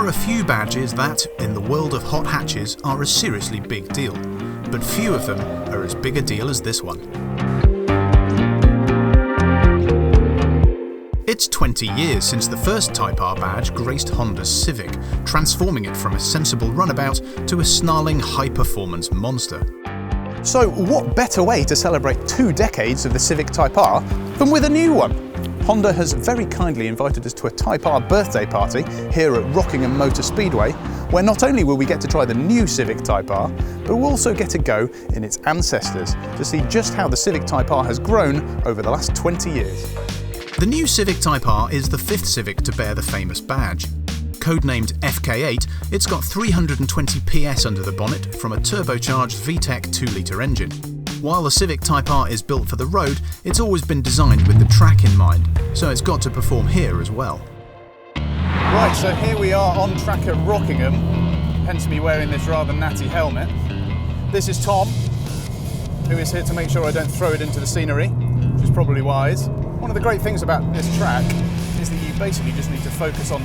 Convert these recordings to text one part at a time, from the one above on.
are a few badges that, in the world of hot hatches, are a seriously big deal, but few of them are as big a deal as this one. It's 20 years since the first Type R badge graced Honda's Civic, transforming it from a sensible runabout to a snarling high-performance monster. So what better way to celebrate 2 decades of the Civic Type R than with a new one? Honda has very kindly invited us to a Type R birthday party here at Rockingham Motor Speedway, where not only will we get to try the new Civic Type R, but we'll also get to go in its ancestors to see just how the Civic Type R has grown over the last 20 years. The new Civic Type R is the 5th Civic to bear the famous badge. Codenamed FK8, it's got 320 PS under the bonnet from a turbocharged VTEC 2-litre engine. While the Civic Type R is built for the road, it's always been designed with the track in mind, so it's got to perform here as well. Right, so here we are on track at Rockingham, hence me wearing this rather natty helmet. This is Tom, who is here to make sure I don't throw it into the scenery, which is probably wise. One of the great things about this track is that you basically just need to focus on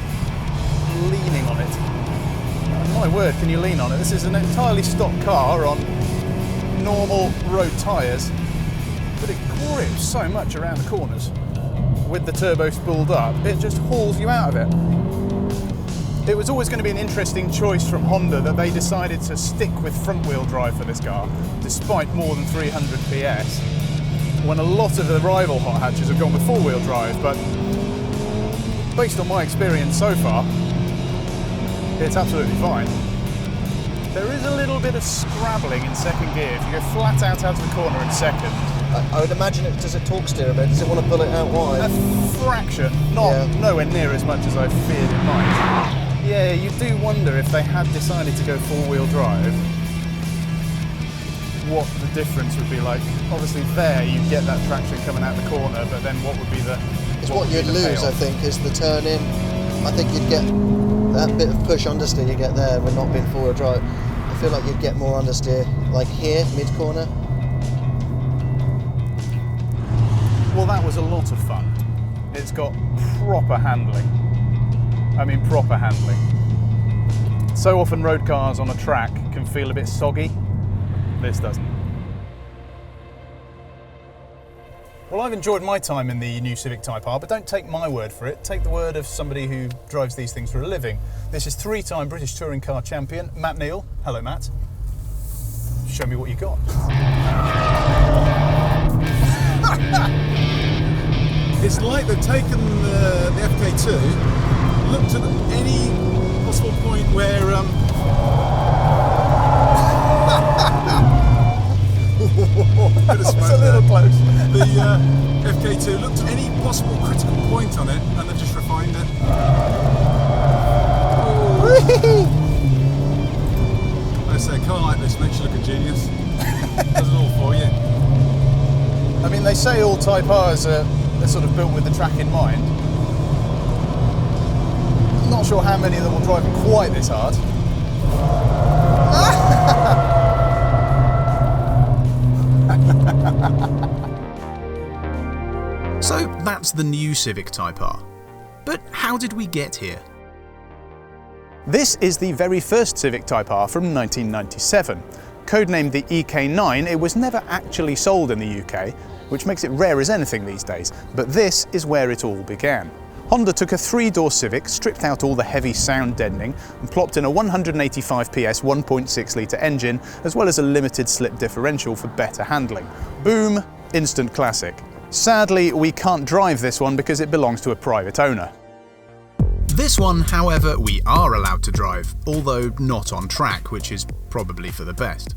leaning on it. My word, can you lean on it? This is an entirely stock car on normal road tyres, but it grips so much around the corners. With the turbo spooled up, it just hauls you out of it. It was always going to be an interesting choice from Honda that they decided to stick with front-wheel drive for this car, despite more than 300 PS, when a lot of the rival hot hatches have gone with four-wheel drive, but based on my experience so far, it's absolutely fine. There is a little bit of scrabbling in second gear. If you go flat out of the corner in second. I would imagine it, does it torque steer a bit? Does it want to pull it out wide? A fraction, nowhere near as much as I feared it might. Yeah, you do wonder if they had decided to go four-wheel drive, what the difference would be like. Obviously there you get that traction coming out the corner, but then what would be the It's what you'd lose, I think, is the turn in. I think you'd get that bit of push understeer you get there with not being four-wheel drive. I feel like you'd get more understeer, like here, mid-corner. Well, that was a lot of fun. It's got proper handling. I mean, proper handling. So often road cars on a track can feel a bit soggy. This doesn't. Well, I've enjoyed my time in the new Civic Type R, but don't take my word for it. Take the word of somebody who drives these things for a living. This is 3-time British Touring Car Champion, Matt Neal. Hello, Matt. Show me what you got. It's like they've taken the FK2, looked at any possible point where It's a little close. The FK2 looked at any possible critical point on it and then just refined it. I say a car like this makes you look a genius. Does it all for you. I mean, they say all Type Rs are sort of built with the track in mind. I'm not sure how many of them will drive them quite this hard. So that's the new Civic Type R. But how did we get here? This is the very first Civic Type R from 1997. Codenamed the EK9, it was never actually sold in the UK, which makes it rare as anything these days, but this is where it all began. Honda took a 3-door Civic, stripped out all the heavy sound deadening, and plopped in a 185 PS 1.6-litre engine, as well as a limited slip differential for better handling. Boom, instant classic. Sadly, we can't drive this one because it belongs to a private owner. This one, however, we are allowed to drive, although not on track, which is probably for the best.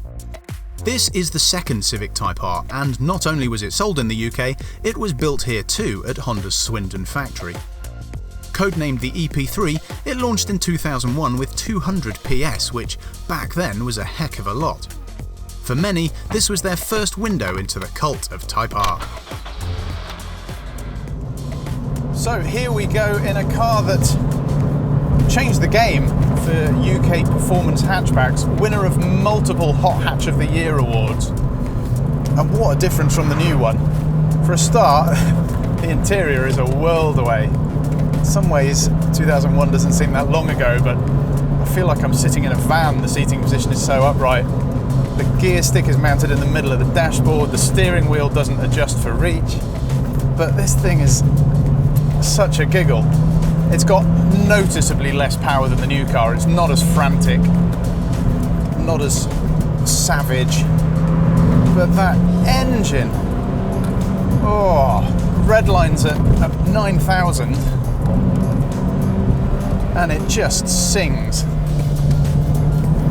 This is the second Civic Type R, and not only was it sold in the UK, it was built here too at Honda's Swindon factory. Codenamed the EP3, it launched in 2001 with 200 PS, which back then was a heck of a lot. For many, this was their first window into the cult of Type R. So here we go in a car that changed the game for UK performance hatchbacks, winner of multiple Hot Hatch of the Year awards. And what a difference from the new one. For a start, the interior is a world away. In some ways, 2001 doesn't seem that long ago, but I feel like I'm sitting in a van. The seating position is so upright. The gear stick is mounted in the middle of the dashboard. The steering wheel doesn't adjust for reach. But this thing is such a giggle. It's got noticeably less power than the new car. It's not as frantic, not as savage. But that engine, red line's at 9,000 and it just sings.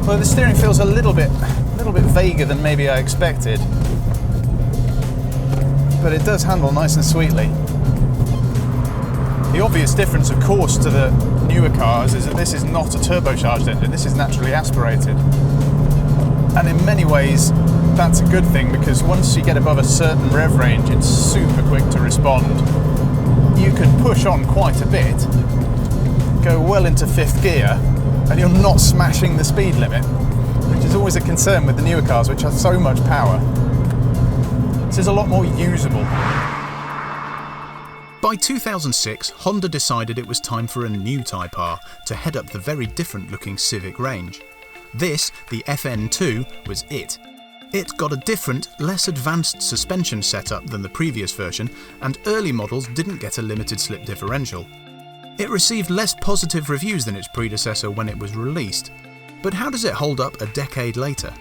Well, the steering feels a little bit vaguer than maybe I expected, but it does handle nice and sweetly. The obvious difference, of course, to the newer cars is that this is not a turbocharged engine, this is naturally aspirated. And in many ways, that's a good thing, because once you get above a certain rev range, it's super quick to respond. You can push on quite a bit, go well into 5th gear, and you're not smashing the speed limit, which is always a concern with the newer cars, which have so much power. This is a lot more usable. By 2006, Honda decided it was time for a new Type R to head up the very different looking Civic range. This, the FN2, was it. It got a different, less advanced suspension setup than the previous version, and early models didn't get a limited slip differential. It received less positive reviews than its predecessor when it was released. But how does it hold up a decade later?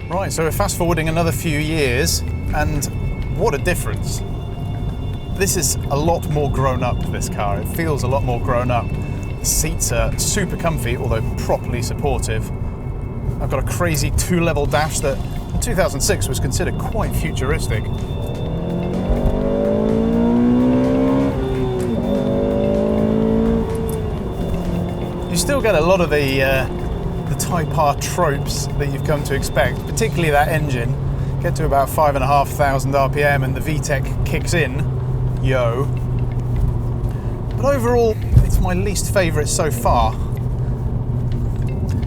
Right, so we're fast forwarding another few years, and what a difference. This is a lot more grown up, this car. It feels a lot more grown up. The seats are super comfy, although properly supportive. I've got a crazy 2-level dash that in 2006 was considered quite futuristic. You still get a lot of the Type R tropes that you've come to expect, particularly that engine. Get to about 5,500 RPM and the VTEC kicks in, yo. But overall, it's my least favourite so far.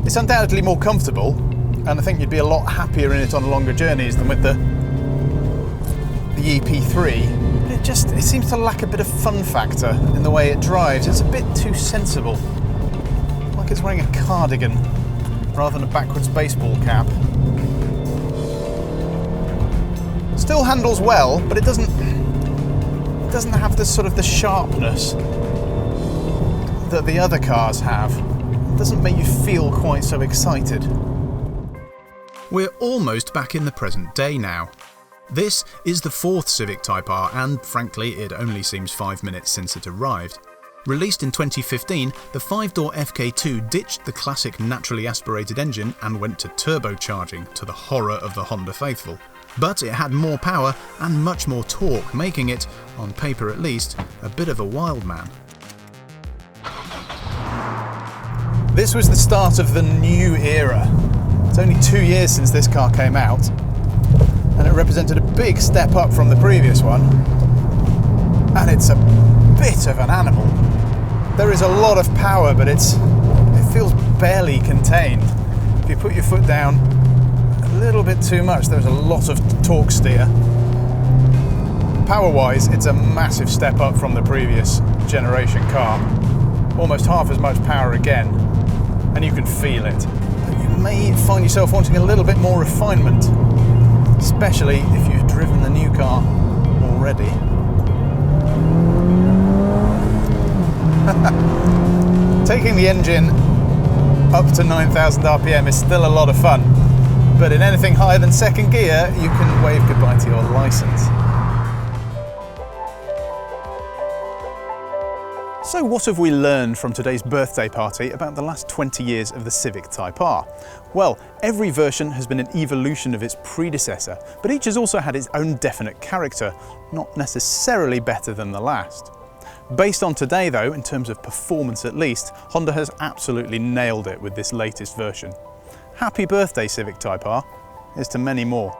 It's undoubtedly more comfortable, and I think you'd be a lot happier in it on longer journeys than with the EP3. But it seems to lack a bit of fun factor in the way it drives. It's a bit too sensible, like it's wearing a cardigan rather than a backwards baseball cap. Still handles well, but it doesn't have the sort of the sharpness that the other cars have. It doesn't make you feel quite so excited. We're almost back in the present day now. This is the 4th Civic Type R, and frankly it only seems 5 minutes since it arrived. Released in 2015, the 5-door FK2 ditched the classic naturally aspirated engine and went to turbocharging, to the horror of the Honda faithful. But it had more power and much more torque, making it, on paper at least, a bit of a wild man. This was the start of the new era. It's only 2 years since this car came out, and it represented a big step up from the previous one. And it's a bit of an animal. There is a lot of power, but it feels barely contained. If you put your foot down a little bit too much, there's a lot of torque steer. Power-wise, it's a massive step up from the previous generation car. Almost half as much power again, and you can feel it. But you may find yourself wanting a little bit more refinement, especially if you've driven the new car already. Taking the engine up to 9,000 RPM is still a lot of fun, but in anything higher than 2nd gear, you can wave goodbye to your license. So what have we learned from today's birthday party about the last 20 years of the Civic Type R? Well, every version has been an evolution of its predecessor, but each has also had its own definite character, not necessarily better than the last. Based on today though, in terms of performance at least, Honda has absolutely nailed it with this latest version. Happy birthday, Civic Type R. Here's to many more.